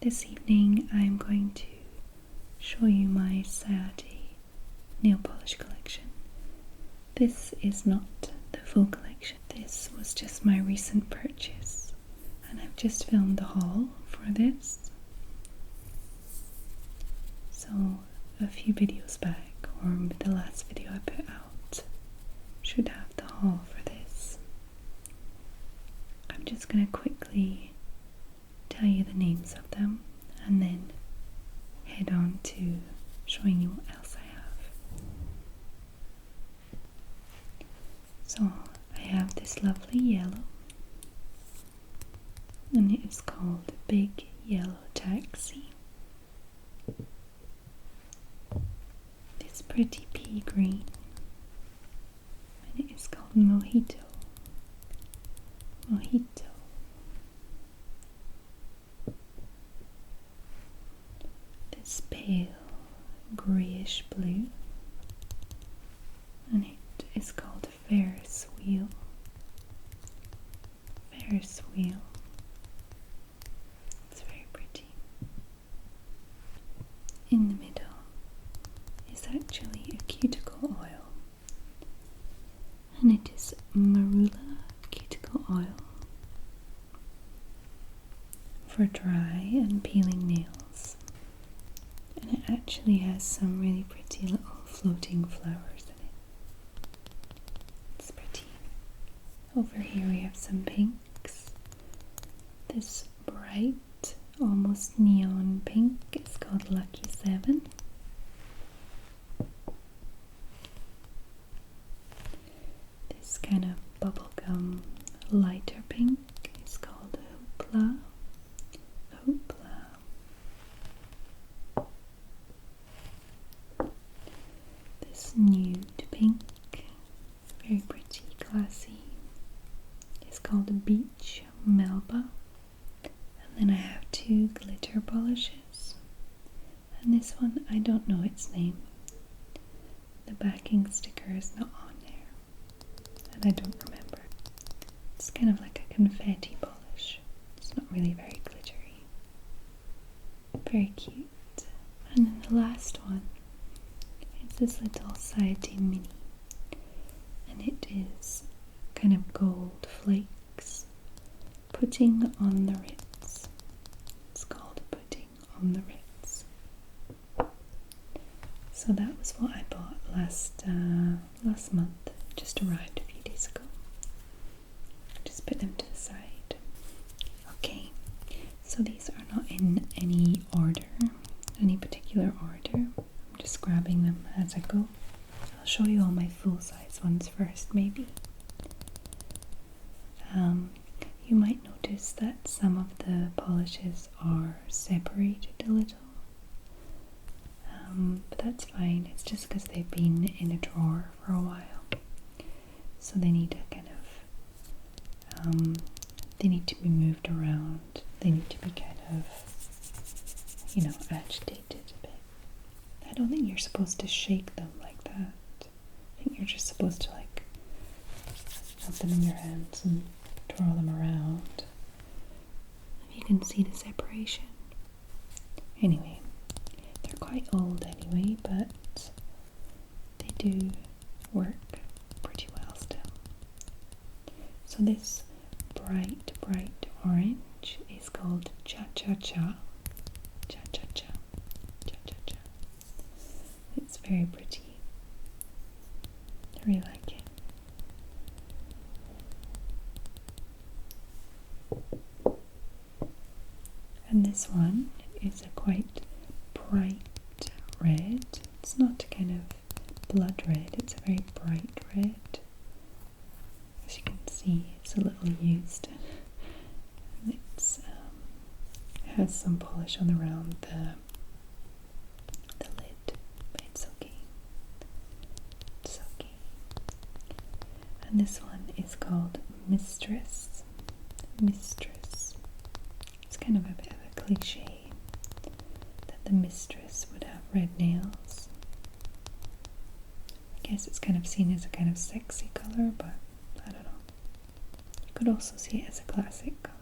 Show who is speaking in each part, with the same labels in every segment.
Speaker 1: This evening I'm going to show you my Ciaté nail polish collection. This is not the full collection. This was just my recent purchase, and I've just filmed the haul for this. So a few videos back, or the last video I put out, should have the haul for this. I'm just going to quickly tell you the names of them and then head on to showing you what else I have. So I have this lovely yellow, and it is called Big Yellow Taxi. This pretty pea green, and it is called Mojito. This pale greyish blue, and it is called Ferris Wheel. It's very pretty. In the middle is actually a cuticle oil, and it is Marula cuticle oil for dry and peeling nails. And it actually has some really pretty little floating flowers in it. It's pretty. Over here we have some pinks. This bright, almost neon pink is called Lucky 7. This kind of bubblegum lighter pink is called Hoopla. This nude pink, very pretty, classy, is called Beach Melba. And then I have two glitter polishes, and this one I don't know its name. The backing sticker is not on there, and I don't remember. It's kind of like a confetti polish. It's not really very glittery. Very cute. And then the last one is this little Ciaté mini, and it is kind of gold flakes. Putting on the Ritz. It's called Putting on the Ritz. So that was what I bought last month. Just arrived a few days ago. Just put them to the side. Okay, so these are not in any order, any particular order. I'm just grabbing them as I go. I'll show you all my full-size ones first, maybe. You might notice that some of the polishes are separated a little, but that's fine. It's just because they've been in a drawer for a while, so they need a kind of they need to be moved around. They need to be kind of, agitated a bit. I don't think you're supposed to shake them like that. I think you're just supposed to have them in your hands and twirl them around. If you can see the separation. Anyway, they're quite old anyway, but they do work pretty well still. So this bright orange is called Cha-Cha-Cha. Cha-Cha-Cha. Cha-Cha-Cha. It's very pretty. I really like it. And this one is a quite bright red. It's not kind of blood red, it's a very bright red. As you can see, it's a little used. And it's has some polish on around the lid, but it's okay. It's okay. And this one is called Mistress. It's kind of a bit of a cliche that the mistress would have red nails. I guess it's kind of seen as a kind of sexy color, but I don't know. You could also see it as a classic color.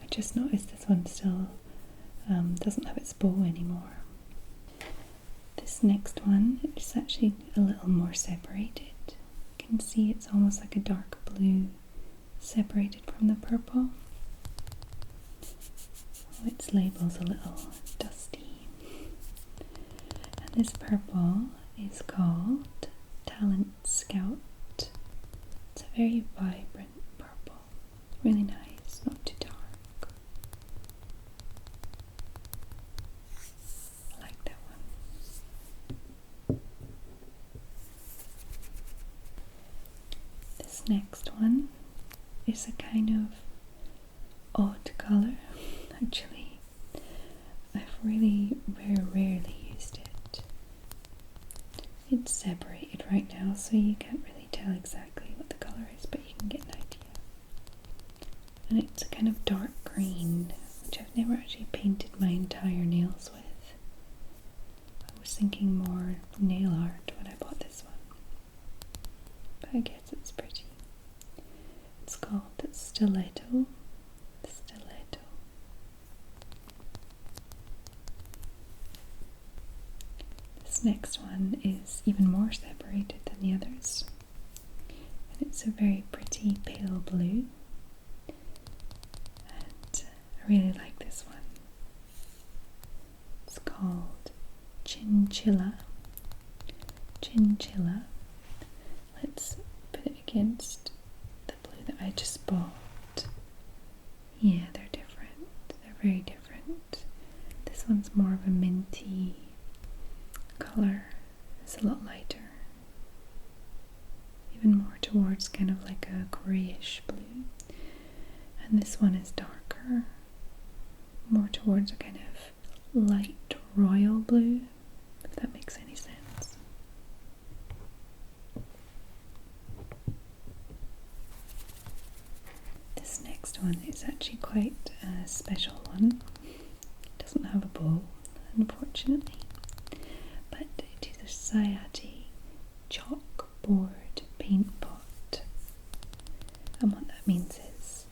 Speaker 1: I just noticed this one's still doesn't have its bow anymore. This next one is actually a little more separated. You can see it's almost like a dark blue separated from the purple. Oh, its label's a little dusty. And this purple is called Talent Scout. It's a very vibrant purple, really nice, not too dark. I like that one. This next one is a kind of odd colour. Actually, I've really very rarely used it. It's separated right now, so you can't really tell exactly what the colour is, but you can get an idea. And it's a kind of dark green, which I've never actually painted my entire nails with. I was thinking more nail art when I bought this one, but I guess it's pretty. It's called Stiletto. Stiletto. This next one is even more separated than the others, and it's a very pretty pale blue, and I really like this one. It's called Chinchilla. Chinchilla. Let's put it against the blue that I just bought. Yeah, they're different. They're very different. This one's more of a minty colour. It's a lot lighter. Even more towards kind of like a greyish blue. And this one is darker. More towards a kind of light royal blue, if that makes any sense. This next one is actually quite a special one. It doesn't have a bow, unfortunately, but it is a Ciaté chalkboard paint pot. And what that means is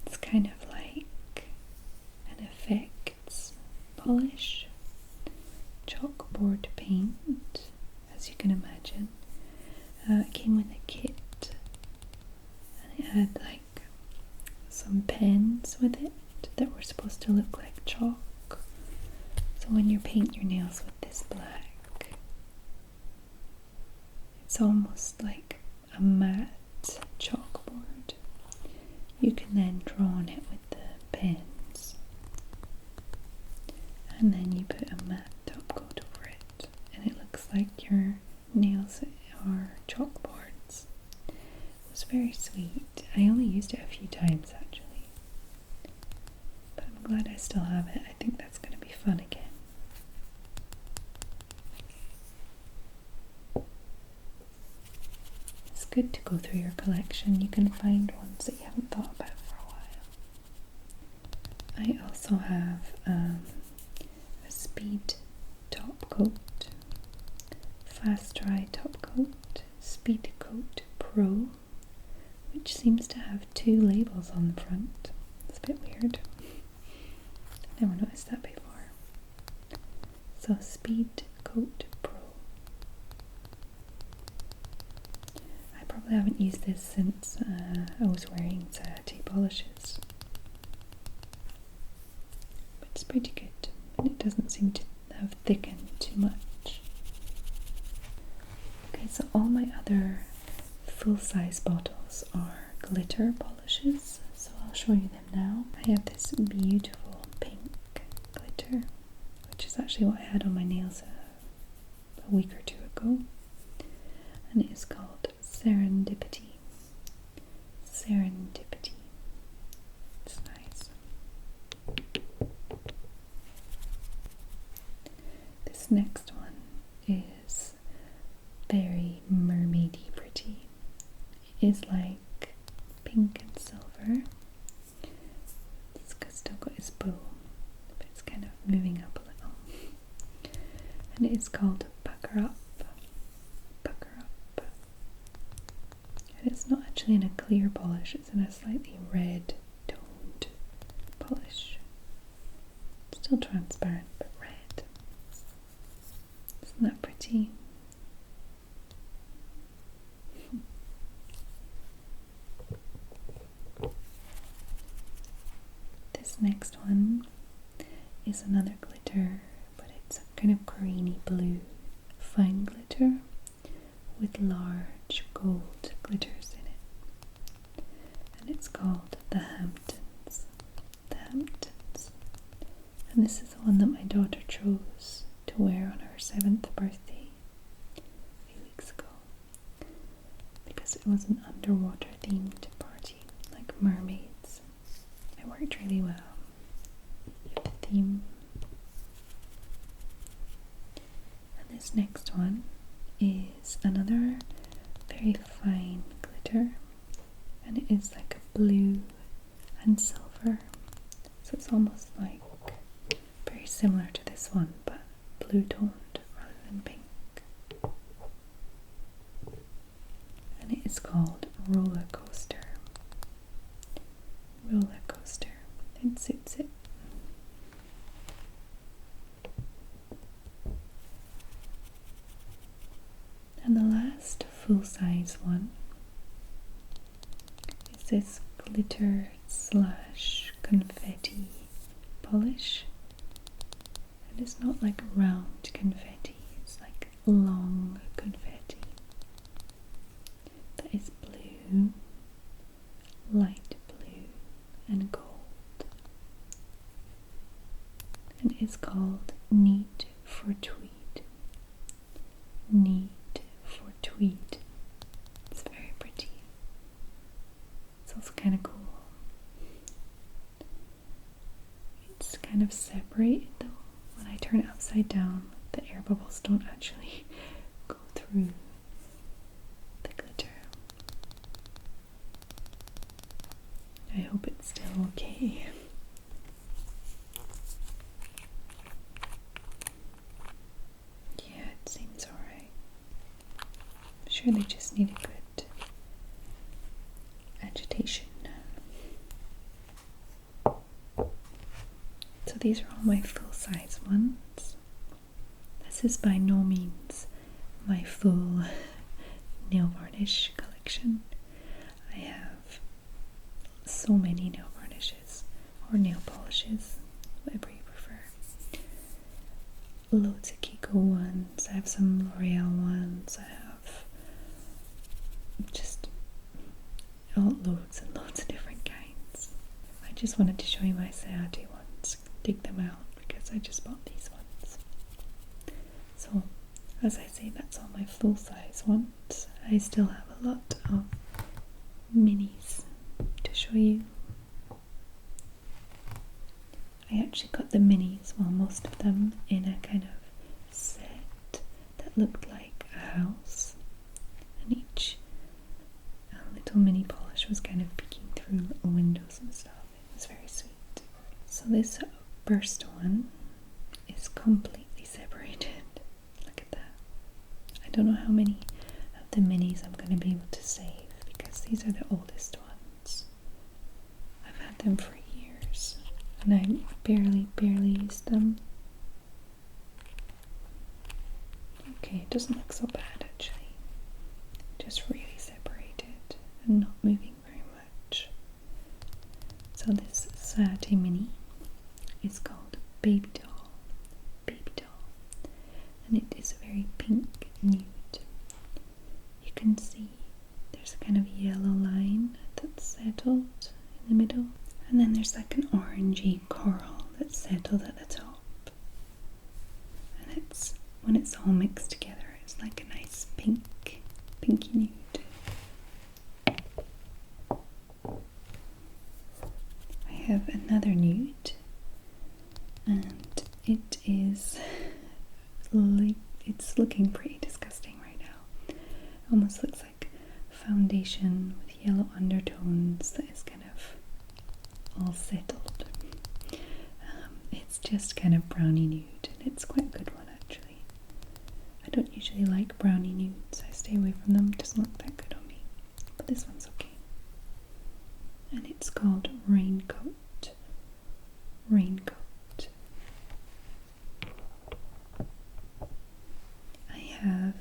Speaker 1: it's kind of like an effects polish chalkboard paint, as you can imagine. It came with a kit, and it had like some pens with it that were supposed to look like chalk. So when you paint your nails with this black, it's almost like a matte chalkboard. You can then draw on it with the pens, and then you put a matte top coat over it, and it looks like your nails are chalkboards. It was very sweet. I only used it a few times actually, but I'm glad I still have it. I think that's going to be fun again. It's good to go through your collection. You can find ones that you haven't thought about for a while. I also have a speed top coat, fast dry top coat, speed coat pro, which seems to have two labels on the front. It's a bit weird. Never noticed that before. So speed coat pro. I probably haven't used this since I was wearing Ciaté polishes. But it's pretty good, and it doesn't seem to have thickened too much. Okay, so all my other full-size bottles are glitter polishes, so I'll show you them now. I have this beautiful pink glitter, which is actually what I had on my nails a week or two ago, and it is called Serendipity. Serendipity. It's nice. This next one is very mermaidy pretty. It is like pink and silver. It's still got its bow, but it's kind of moving up a little. And it is called Pucker Up. Pucker Up. And it's not actually in a clear polish, it's in a slightly red toned polish. Still transparent, but red. Isn't that pretty? This next one is another glitter, but it's a kind of greeny blue fine glitter with large gold glitters in it. And it's called the Hamptons. The Hamptons. And this is the one that my daughter chose to wear on her 7th birthday a few weeks ago, because it was an underwater themed party, like mermaids. It worked really well with the theme. And this next one is another very fine glitter, and it is like a blue and silver, so it's almost like very similar to this one, but blue toned rather than pink. And it is called Roller Coaster. Roller Coaster. It suits it. And the last full-size one is this glitter slash confetti polish. And it's not like round confetti, it's like long confetti that is blue, light blue and gold. And it's called Neat for Tweed. Neat for Tweed. It's very pretty. It's also kind of cool. It's kind of separated though. When I turn it upside down, the air bubbles don't actually go through the glitter. I hope it's still okay. Yeah, it seems alright. I'm sure they just need a good agitation. So these are all my full-size ones. This is by no means my full nail varnish collection. I have so many nail varnishes or nail polishes, whatever you prefer. Loads of Kiko ones, I have some L'Oreal ones, I have just loads and loads of different kinds. I just wanted to show you my Ciaté ones, dig them out, because I just bought these ones. So, as I say, that's all my full-size ones. I still have a lot of minis to show you. I actually got the minis, well, most of them, in a kind of set that looked like a house, and each little mini polish was kind of peeking through windows and stuff. It was very sweet. So this burst one is completely separated. Look at that. I don't know how many of the minis I'm going to be able to save, because these are the oldest ones. I've had them for years and I barely used them. Okay, it doesn't look so bad actually. Just really separated and not moving very much. So this Ciaté mini is called Baby Doll. Baby Doll. And it is a very pink nude. You can see there's a kind of yellow line that's settled in the middle. And then there's like an orangey coral that's settled at the top. And it's, when it's all mixed together, it's like a nice pinky nude. I have another nude, and it is like, it's looking pretty disgusting right now. It almost looks like foundation with yellow undertones that is kind of all settled. It's just kind of brownie nude, and it's quite a good one actually. I don't usually like brownie nudes, I stay away from them, it doesn't look that good on me, but this one's okay. And it's called Raincoat. Raincoat.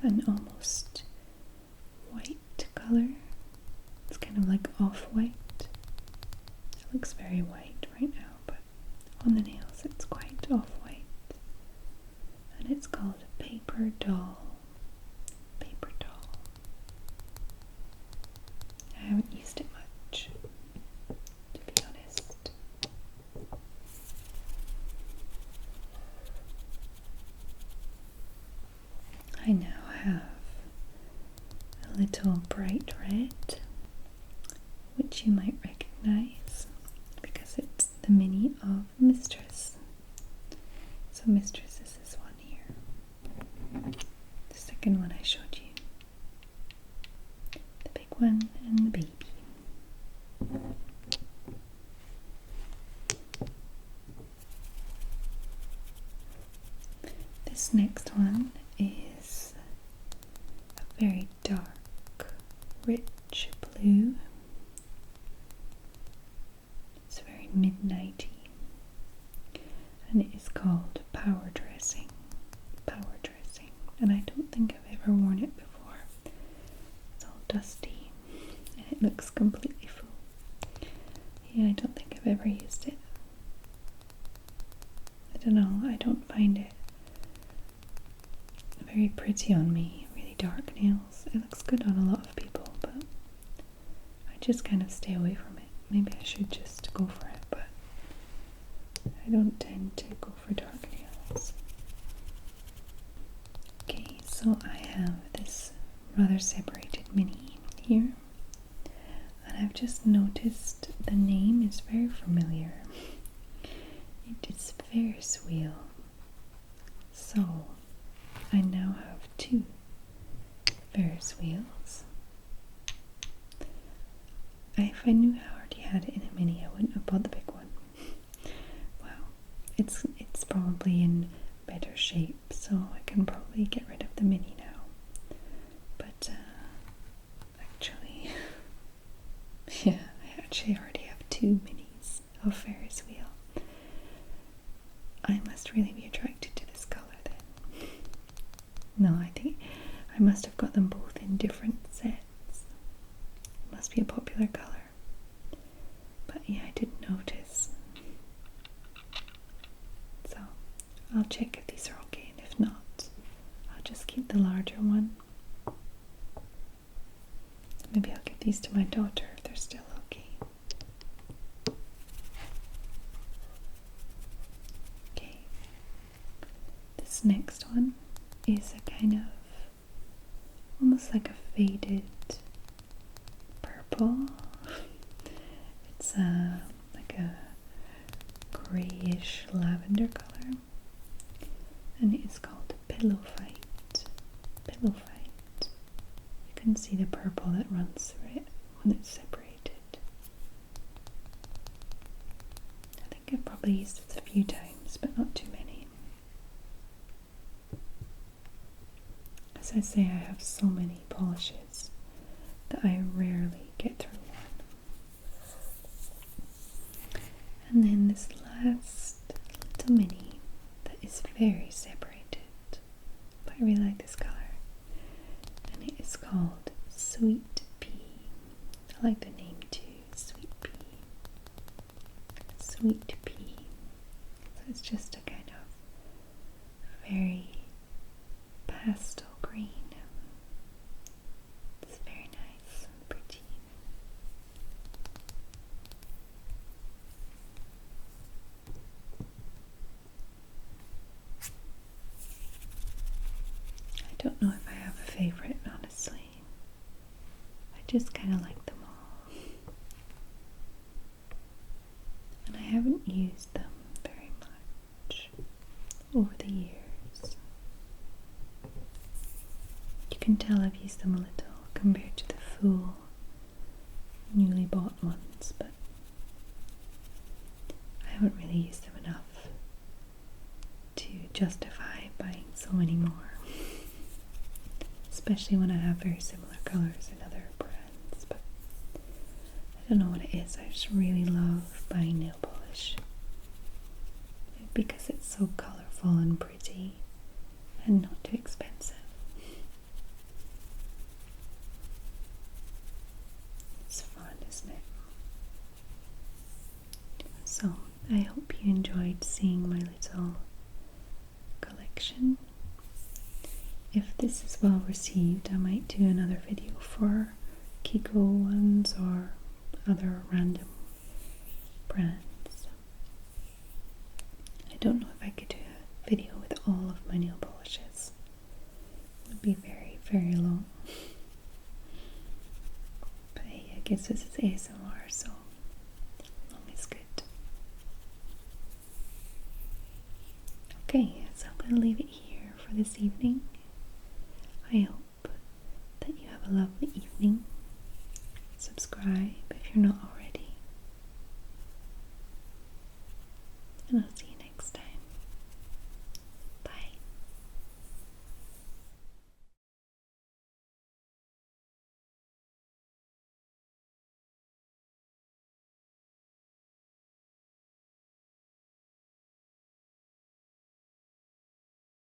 Speaker 1: an almost white color. It's kind of like off-white. It looks very white right now, but on the nails it's quite off-white. And it's called Paper Doll. Paper Doll. I haven't used it much, to be honest. I now have a little bright red, which you might recognize because it's the mini of Mistress. So Mistress is this one here. The second one I showed you. The big one and the baby. This next one is a very dark, rich blue. It's very midnighty, and it is called Power Dressing. Power Dressing, and I don't think I've ever worn it before. It's all dusty, and it looks completely full. Yeah, I don't think I've ever used it. I don't know, I don't find it very pretty on me, really dark nails. It looks good on a lot of people, but I just kind of stay away from it. Maybe I should just go for it, but I don't tend to go for dark nails. Okay, so I have this rather separated mini here, and I've just noticed the name is very familiar. It is Ferris wheel. So I now have two Ferris wheels. If I knew I already had it in a mini, I wouldn't have bought the big one. Wow, it's probably in better shape, so I can probably get rid of the mini now. But actually, yeah, I actually already have two minis of Ferris wheel. I must really be attracted to this color then. No, I think I must have got them both in different sets. It must be a popular color. But yeah, I didn't notice. So I'll check if these are okay, and if not, I'll just keep the larger one. Maybe I'll give these to my daughter if they're still okay. Okay. This next one is a kind of almost like a faded purple. It's like a grayish lavender color, and it is called Pillow Fight. Pillow Fight. You can see the purple that runs through it when it's separated. I think I've probably used this a few times, but not too many. As I say, I have so many polishes that I rarely get through one. And then this last little mini that is very separated, but I really like this color, and it is called Sweet Pea. I like the name too, Sweet Pea. Sweet Pea. So it's just a kind of very pastel green. It's very nice and pretty. I don't know if I have a favorite, honestly. I just kind of like them all. And I haven't used them very much over the years. You can tell I've used them a little compared to the full newly bought ones, but I haven't really used them enough to justify buying so many more. Especially when I have very similar colors in other brands, but I don't know what it is. I just really love buying nail polish because it's so colourful and pretty and not too expensive. So I hope you enjoyed seeing my little collection. If this is well received, I might do another video for Kiko ones or other random brands. I don't know if I could do a video with all of my nail polishes. It would be very, very long. But hey, I guess this is ASMR, so long is good. Okay, so I'm going to leave it here for this evening. I hope that you have a lovely evening. Subscribe if you're not